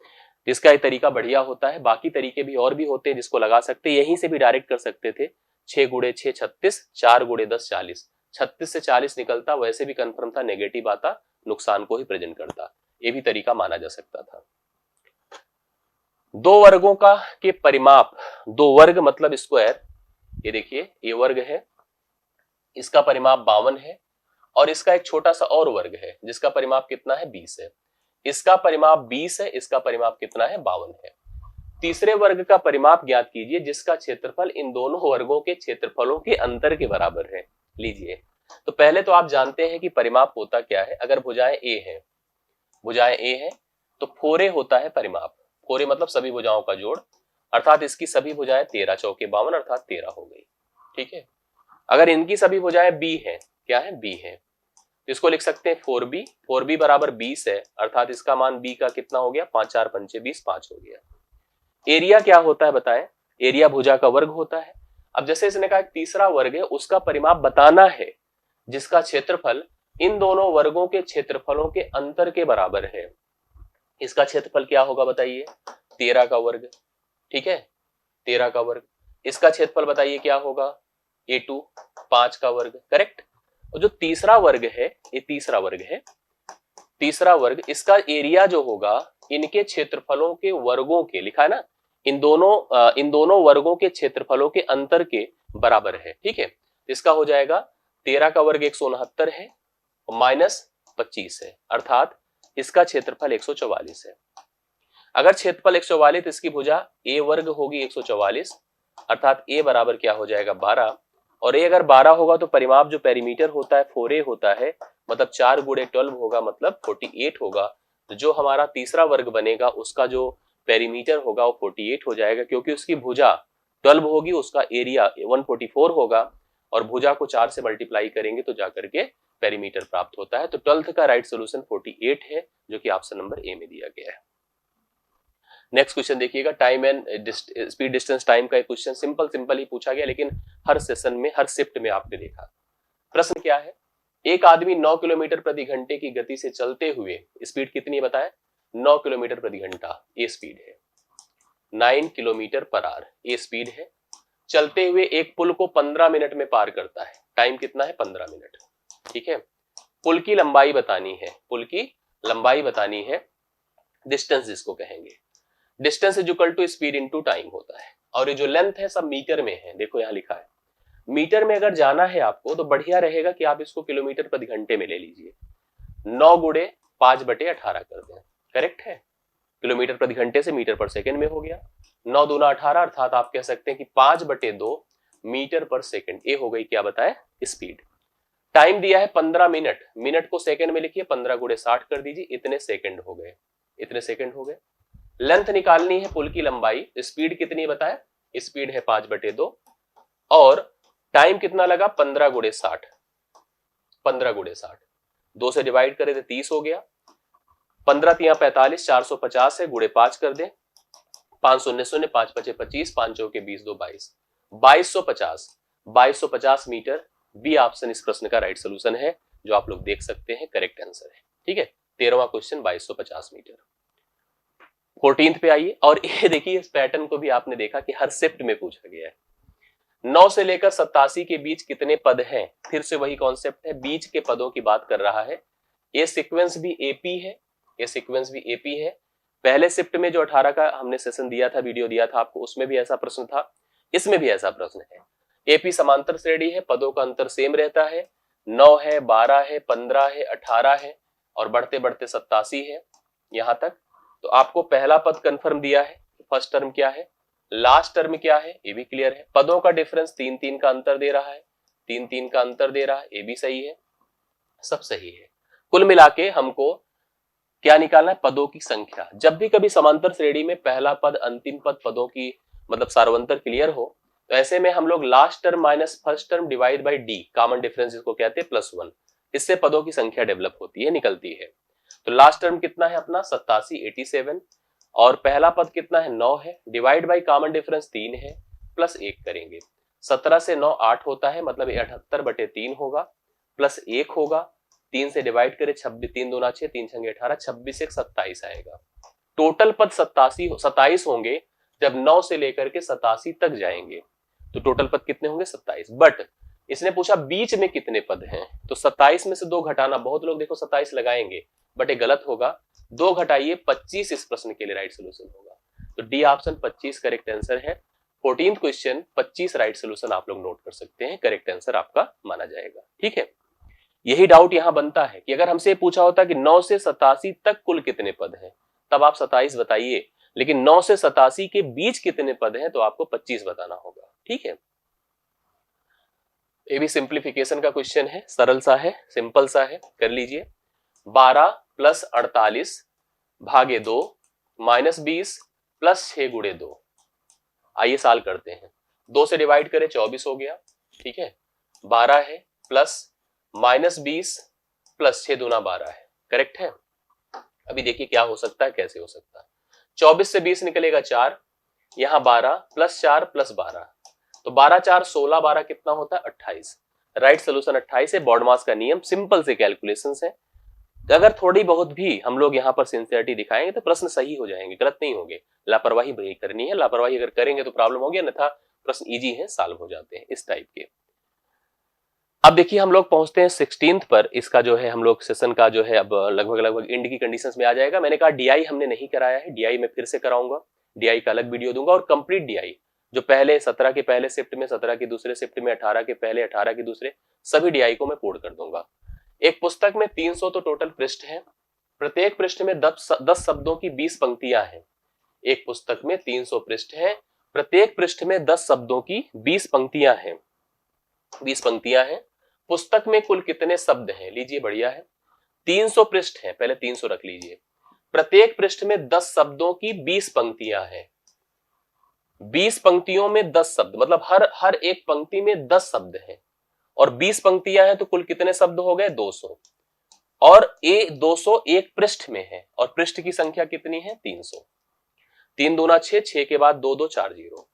इसका ये तरीका बढ़िया होता है। बाकी तरीके भी और भी होते हैं जिसको लगा सकते हैं, यहीं से भी डायरेक्ट कर सकते थे। 6 गुणे 6 36, 4 गुणे 10 40, 36 से 40 निकलता, वैसे भी कंफर्म था, नेगेटिव आता, नुकसान को ही प्रेजेंट करता। ये भी तरीका माना जा सकता था। 2 वर्गों का के परिमाप, 2 वर्ग मतलब स्क्वायर, ये देखिए ये वर्ग है, इसका परिमाप 52 है और इसका एक छोटा सा और वर्ग है जिसका परिमाप कितना है? 20 है। इसका परिमाप 20 है, इसका परिमाप कितना है? 52 है। तीसरे वर्ग का परिमाप ज्ञात कीजिए जिसका क्षेत्रफल इन दोनों वर्गों के क्षेत्रफलों के अंतर के बराबर है। लीजिए, तो पहले तो आप जानते हैं कि परिमाप होता क्या है। अगर भुजाएं ए है तो 4a होता है परिमाप। 4a मतलब सभी भुजाओं का जोड़, अर्थात इसकी सभी भुजाएं 13 चौके 52 अर्थात 13 हो गई, ठीक है। अगर इनकी सभी भुजाएं b है, क्या है? b है, तो इसको लिख सकते हैं 4b। 4b बराबर 20 है, अर्थात इसका मान b का कितना हो गया? 5 4 5 20, 5 हो गया। एरिया क्या होता है बताएं? एरिया भुजा का वर्ग होता है। अब जैसे इसने कहा तीसरा वर्ग है, उसका परिमाप बताना है जिसका क्षेत्रफल इन दोनों वर्गों के क्षेत्रफलों के अंतर के बराबर है। इसका क्षेत्रफल क्या होगा बताइए? 13 का वर्ग, ठीक है, 13 का वर्ग। इसका क्षेत्रफल बताइए क्या होगा? a2 5 का वर्ग, करेक्ट। और जो तीसरा वर्ग है, ये तीसरा वर्ग है, तीसरा वर्ग, इसका एरिया जो होगा इनके क्षेत्रफलों के वर्गों के, लिखा है ना, इन दोनों वर्गों के क्षेत्रफलों के अंतर के बराबर है, ठीक है। इसका हो जाएगा 13 का वर्ग 169 है माइनस 25 है, अर्थात इसका क्षेत्रफल 144 है। अगर क्षेत्रफल 144, इसकी भुजा a वर्ग होगी 144, अर्थात a बराबर क्या हो जाएगा? 12। और a अगर 12 होगा तो परिमाप जो पेरीमीटर होता है 4a होता है, मतलब 4 गुणे 12 होगा, मतलब 48 होगा। तो जो हमारा तीसरा वर्ग बनेगा उसका जो पेरीमीटर होगा वो 48 हो जाएगा, क्योंकि उसकी भुजा 12 होगी, उसका एरिया 144 होगा और भुजा को 4 से मल्टीप्लाई करेंगे तो जाकर के पेरीमीटर प्राप्त होता है। तो 12th का राइट सोल्यूशन 48 है, जो कि ऑप्शन नंबर ए में दिया गया है। नेक्स्ट क्वेश्चन देखिएगा, time and speed distance time का एक क्वेश्चन, सिंपल ही पूछा गया, लेकिन हर सेशन में, हर शिफ्ट में आपने देखा। प्रश्न क्या है? एक आदमी 9 किलोमीटर प्रति घंटे की गति से चलते हुए, स्पीड कितनी बताए? 9 किलोमीटर प्रति घंटा, ये स्पीड है। 9 किलोमीटर पर आवर ये स्पीड है। चलते हुए एक पुल को 15 मिनट में पार करता है। टाइम कितना है? 15 मिनट, ठीक है। पुल की लंबाई बतानी है, पुल की लंबाई बतानी है, डिस्टेंस जिसको कहेंगे। Distance is equal to speed into time होता है, और ये जो लेंथ है सब मीटर में है, देखो यहां लिखा है। मीटर में अगर जाना है आपको तो बढ़िया रहेगा कि आप इसको किलोमीटर प्रति घंटे में ले लीजिए। 9 गुणे 5/18 कर दें, करेक्ट है। किलोमीटर प्रति घंटे से मीटर पर सेकंड में हो गया। 9 दूना 18, अर्थात आप कह सकते हैं कि 5/2 मीटर पर सेकंड, ये हो गई क्या बताए? स्पीड। टाइम दिया है 15 मिनट, मिनट को सेकंड में लिखिए, 15 गुणे 60 कर दीजिए, इतने सेकंड हो गए, इतने सेकंड हो गए। लेंथ निकालनी है, पुल की लंबाई, स्पीड कितनी बताए? स्पीड है 5/2 और टाइम कितना लगा? 15 गुणे 60, 15 गुणे 60, 2 से डिवाइड करें तो 30 हो गया। 15 तिया 45, 450 है, गुणे 5 कर दें, 5 शून्य शून्य, 5 पचे 25, 5 चौके 20, 2 22, 2250 मीटर बी ऑप्शन इस प्रश्न का राइट सोल्यूशन है, जो आप लोग देख सकते हैं करेक्ट आंसर है। ठीक है, 13वां क्वेश्चन 2250 मीटर। 14th पे आइए, और ये देखिए इस पैटर्न को भी आपने देखा कि हर शिफ्ट में पूछा गया है। 9 से लेकर 87 के बीच कितने पद हैं? फिर से वही कॉन्सेप्ट है, बीच के पदों की बात कर रहा है। ये सीक्वेंस भी एपी है, ये सीक्वेंस भी एपी है। पहले शिफ्ट में जो 18 का हमने सेशन दिया था, वीडियो दिया था आपको, उसमें भी ऐसा प्रश्न था, इसमें भी ऐसा प्रश्न है। एपी समांतर श्रेणी है, पदों का अंतर सेम रहता है, 9 है, 12 है, 15 है, 18 है और बढ़ते बढ़ते 87 है यहां तक। तो आपको पहला पद कंफर्म दिया है, फर्स्ट टर्म क्या है, लास्ट टर्म क्या है, ये भी क्लियर है। पदों का डिफरेंस 3-3 का अंतर दे रहा है, 3-3 का अंतर दे रहा है, ये भी सही है, सब सही है। कुल मिला के हमको क्या निकालना है, पदों की संख्या। जब भी कभी समांतर श्रेणी में पहला पद अंतिम पद पदों की मतलब सार्वंतर क्लियर हो, तो ऐसे में हम लोग last term minus first term divide by D, common difference इसको कहते हैं, +1, इससे पदों की संख्या डेवलप होती है, निकलती है। तो लास्ट टर्म कितना है अपना 87, 87, और पहला पद कितना है 9 है, डिवाइड बाई कॉमन डिफरेंस 3 है, प्लस 1 करेंगे। 17 से 9 8 होता है, मतलब 78/3 होगा, प्लस 1 होगा, 3 से डिवाइड करें 26, 3 दूना 6, 3 छंगे 18, 26 से 27 आएगा। टोटल पद 27 होंगे जब 9 से लेकर के 87 तक जाएंगे, तो टोटल पद कितने होंगे 27। बट इसने पूछा बीच में कितने पद हैं, तो 27 में से 2 घटाना, बहुत लोग देखो 27 लगाएंगे, बट ये गलत होगा, 2 घटाइए 25 इस प्रश्न के लिए राइट सोल्यूशन होगा। तो डी ऑप्शन 25 करेक्ट आंसर है। 14th क्वेश्चन 25 राइट सोल्यूशन आप लोग नोट कर सकते हैं, करेक्ट आंसर आपका माना जाएगा। ठीक है, यही डाउट यहां बनता है कि अगर हमसे पूछा होता कि 9 से 87 तक कुल कितने पद हैं, तब आप 27 बताइए, लेकिन 9 से 87 के बीच कितने पद हैं तो आपको 25 बताना होगा। ठीक है, ये भी सिंप्लीफिकेशन का क्वेश्चन है, सरल सा है, सिंपल सा है, कर लीजिए। 12 + 48 भागे 2 -20 + 6 × 2। आइए साल करते हैं, 2 से डिवाइड करें 24 हो गया। ठीक है, 12 है प्लस -20 + 6 दूना 12 है, करेक्ट है। अभी देखिए क्या हो सकता है, कैसे हो सकता है। 24 से 20 निकलेगा 4, यहां 12 + 4 + 12, तो 12 4 16, 12 कितना होता है 28। राइट सोल्यूशन 28 है। बॉडमास का नियम, सिंपल से कैलकुलेशंस है। अगर थोड़ी बहुत भी हम लोग यहाँ पर सिंसियरिटी दिखाएंगे तो प्रश्न सही हो जाएंगे, गलत नहीं होंगे। लापरवाही नहीं करनी है, लापरवाही अगर करेंगे तो प्रॉब्लम हो गया, अन्यथा प्रश्न इजी है, सॉल्व हो जाते हैं इस टाइप के। अब देखिए हम लोग पहुंचते हैं 16th पर। इसका जो है हम लोग सेशन का जो है अब लगभग एंड की कंडीशंस में आ जाएगा। मैंने कहा डीआई हमने नहीं कराया है, डीआई मैं फिर से कराऊंगा, डीआई का अलग वीडियो दूंगा, और कंप्लीट डीआई जो पहले 17 के पहले शिफ्ट में, 17 के दूसरे शिफ्ट में, 18 के पहले, 18 के दूसरे, सभी डीआई को मैं कोड कर दूंगा। एक पुस्तक में 300 तो टोटल पृष्ठ हैं, प्रत्येक पृष्ठ में 10 शब्दों की 20 पंक्तियां हैं। एक पुस्तक में 300 पृष्ठ हैं, प्रत्येक पृष्ठ में 10 शब्दों की 20 पंक्तियां हैं, 20 पंक्तियां हैं। पुस्तक में कुल कितने शब्द हैं, लीजिए बढ़िया है, 300 पृष्ठ हैं, पहले 300 रख लीजिए, प्रत्येक पृष्ठ में 10 शब्दों की 20 पंक्तियां हैं। 20 पंक्तियों में 10 शब्द, मतलब हर एक पंक्ति में 10 शब्द हैं, और 20 पंक्तियां हैं, तो कुल कितने शब्द हो गए 200, और 200 एक पृष्ठ में है, और पृष्ठ की संख्या कितनी है 300। 3 दूना 6, 6 के बाद 2 2 4 0,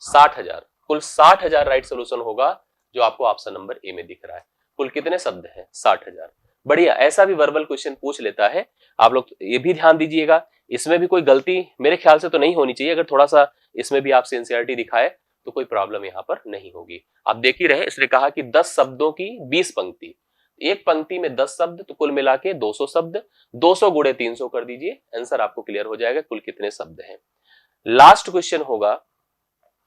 60,000, कुल 60,000 राइट सोल्यूशन होगा, जो आपको ऑप्शन नंबर ए में दिख रहा है। कुल कितने शब्द हैं 60,000। बढ़िया, ऐसा भी वर्बल क्वेश्चन पूछ लेता है, आप लोग ये भी ध्यान दीजिएगा। इसमें भी कोई गलती मेरे ख्याल से तो नहीं होनी चाहिए, अगर थोड़ा सा इसमें भी आप सिंसियरिटी दिखाए तो कोई प्रॉब्लम यहाँ पर नहीं होगी। आप देख ही रहे, इसने कहा कि 10 शब्दों की 20 पंक्ति, एक पंक्ति में 10 शब्द, तो कुल मिला के 200 शब्द, 200 × 300 कर दीजिए, आंसर आपको क्लियर हो जाएगा कुल कितने शब्द हैं। लास्ट क्वेश्चन होगा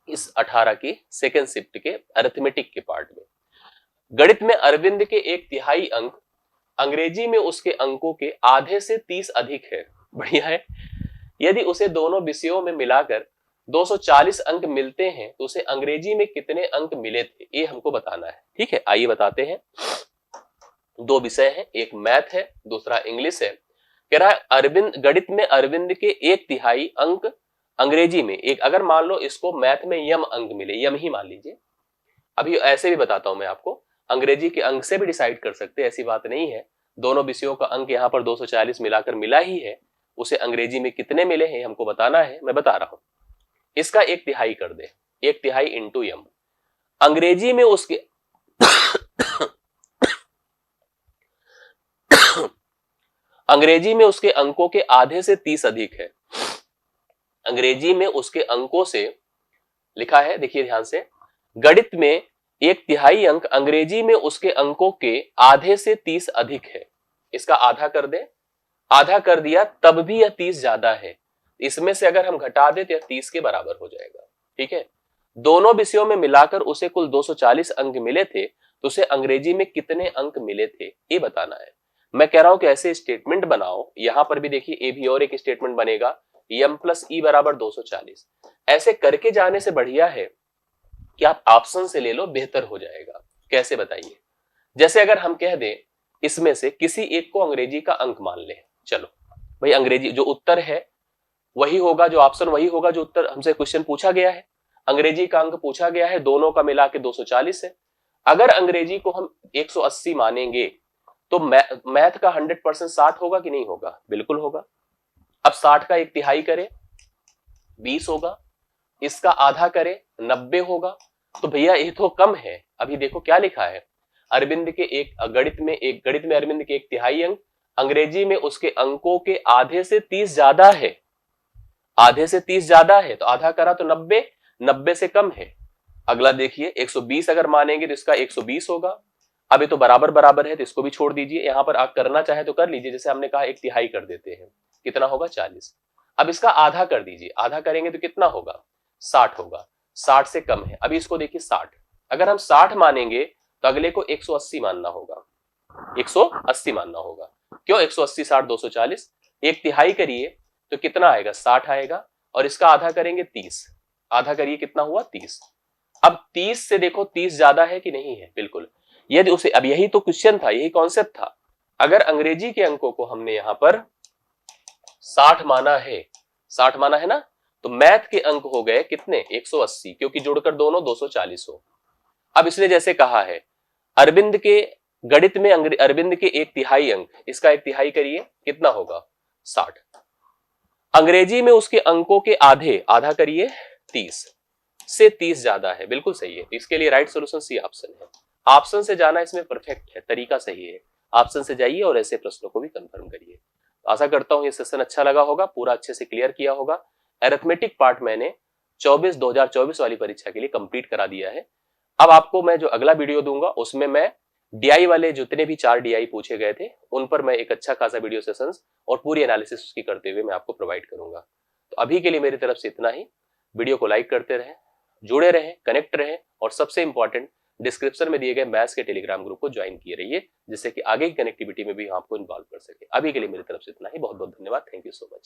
इस 18 की सेकेंड शिफ्ट के अरिथमेटिक के पार्ट में। गणित में अरविंद के 1/3 अंक, अंग्रेजी में उसके अंकों के आधे से 30 अधिक है। बढ़िया है। यदि उसे दोनों विषयों में मिलाकर 240 अंक मिलते हैं, तो उसे अंग्रेजी में कितने अंक मिले थे, ये हमको बताना है। ठीक है, आइए बताते हैं। 2 विषय हैं, एक मैथ है, दूसरा इंग्लिश है। कह रहा है अरविंद, गणित में अरविंद के 1/3 अंक अंग्रेजी में, एक अगर मान लो इसको मैथ में यम अंक मिले, यम ही मान लीजिए, अभी ऐसे भी बताता हूं मैं आपको, अंग्रेजी के अंक से भी डिसाइड कर सकते हैं, ऐसी बात नहीं है। दोनों विषयों का अंक यहाँ पर 240 मिलाकर मिला ही है, उसे अंग्रेजी में कितने मिले हैं हमको बताना है, मैं बता रहा हूं। इसका 1/3 कर दे, 1/3 इंटू यम। अंग्रेजी में उसके अंग्रेजी में उसके अंकों के आधे से 30 अधिक है। अंग्रेजी में उसके अंकों से लिखा है, देखिए ध्यान से, गणित में 1/3 अंक अंग्रेजी में उसके अंकों के आधे से 30 अधिक है। इसका आधा कर दे, आधा कर दिया तब भी यह 30 ज्यादा है। इसमें से अगर हम घटा दे तो यह 30 के बराबर हो जाएगा। ठीक है, दोनों विषयों में मिलाकर उसे कुल 240 अंक मिले थे, तो उसे अंग्रेजी में कितने अंक मिले थे ये बताना है। मैं कह रहा हूं कि ऐसे स्टेटमेंट बनाओ, यहां पर भी देखिए ए भी और एक स्टेटमेंट बनेगा, m + e बराबर 240। ऐसे करके जाने से बढ़िया है कि आप ऑप्शन से ले लो, बेहतर हो जाएगा। कैसे बताइए? जैसे अगर हम कह दें इसमें से किसी एक को अंग्रेजी का अंक मान ले, चलो भाई अंग्रेजी जो उत्तर है वही होगा, जो ऑप्शन वही होगा जो उत्तर हमसे क्वेश्चन पूछा गया है। अंग्रेजी का अंक पूछा गया है, दोनों का मिला के 240 है। अगर अंग्रेजी को हम 180 मानेंगे तो मैथ का 100% 60 होगा कि नहीं होगा? बिल्कुल होगा। अब 60 का 1/3 करें 20 होगा, इसका आधा करें 90 होगा। तो भैया ये तो कम है। अभी देखो क्या लिखा है, अरविंद के गणित में अरविंद के 1/3 अंक, अंग्रेजी में उसके अंकों के आधे से 30 ज्यादा है। आधे से 30 ज्यादा है तो आधा करा तो 90, 90 से कम है। अगला देखिए 120 अगर मानेंगे तो इसका 120 होगा। अब ये तो बराबर बराबर है तो इसको भी छोड़ दीजिए। यहां पर आप करना चाहे तो कर लीजिए, जैसे हमने कहा 1/3 कर देते हैं, कितना होगा 40। अब इसका आधा कर दीजिए, आधा करेंगे तो कितना होगा 60 होगा। 60 से कम है। अभी इसको देखिए 60, अगर हम 60 मानेंगे तो अगले को 180 मानना होगा, 180 मानना होगा। क्यों 180 60 240, 1/3 करिए तो कितना आएगा 60 आएगा, और इसका आधा करेंगे 30, आधा करिए कितना हुआ 30। अब 30 से देखो 30 ज्यादा है कि नहीं है? बिल्कुल। यदि उसे, अब यही तो क्वेश्चन था, यही कॉन्सेप्ट था। अगर अंग्रेजी के अंकों को हमने यहां पर 60 माना है, 60 माना है ना, तो मैथ के अंक हो गए कितने 180, क्योंकि जोड़कर दोनों 240 हो। अब इसने जैसे कहा है अरविंद के गणित में अरविंद के 1/3 अंक, इसका 1/3 करिए कितना होगा 60। अंग्रेजी में उसके अंकों के आधे, आधा करिए 30 से 30 ज्यादा है। बिल्कुल सही है। इसके लिए राइट सॉल्यूशन सी ऑप्शन है। ऑप्शन से जाना इसमें परफेक्ट है, तरीका सही है। ऑप्शन से जाइए और ऐसे प्रश्नों को भी कंफर्म करिए। आशा करता हूं ये सेशन अच्छा लगा होगा, पूरा अच्छे से क्लियर किया होगा। अरिथमेटिक पार्ट मैंने 2024 वाली परीक्षा के लिए कंप्लीट करा दिया है। अब आपको मैं जो अगला वीडियो दूंगा उसमें मैं डीआई वाले जितने भी 4 डीआई पूछे गए थे उन पर मैं एक अच्छा खासा वीडियो सेशंस और पूरी एनालिसिस उसकी करते हुए मैं आपको प्रोवाइड करूंगा। तो अभी के लिए मेरी तरफ से इतना ही। वीडियो को लाइक करते रहें, जुड़े रहें, कनेक्ट रहें, और सबसे इंपॉर्टेंट डिस्क्रिप्शन में दिए गए मैथ्स के टेलीग्राम ग्रुप को ज्वाइन किए रहिए, जिससे कि आगे की कनेक्टिविटी में भी आपको इन्वॉल्व कर सके। अभी के लिए मेरी तरफ से इतना ही। बहुत बहुत धन्यवाद। Thank you so much.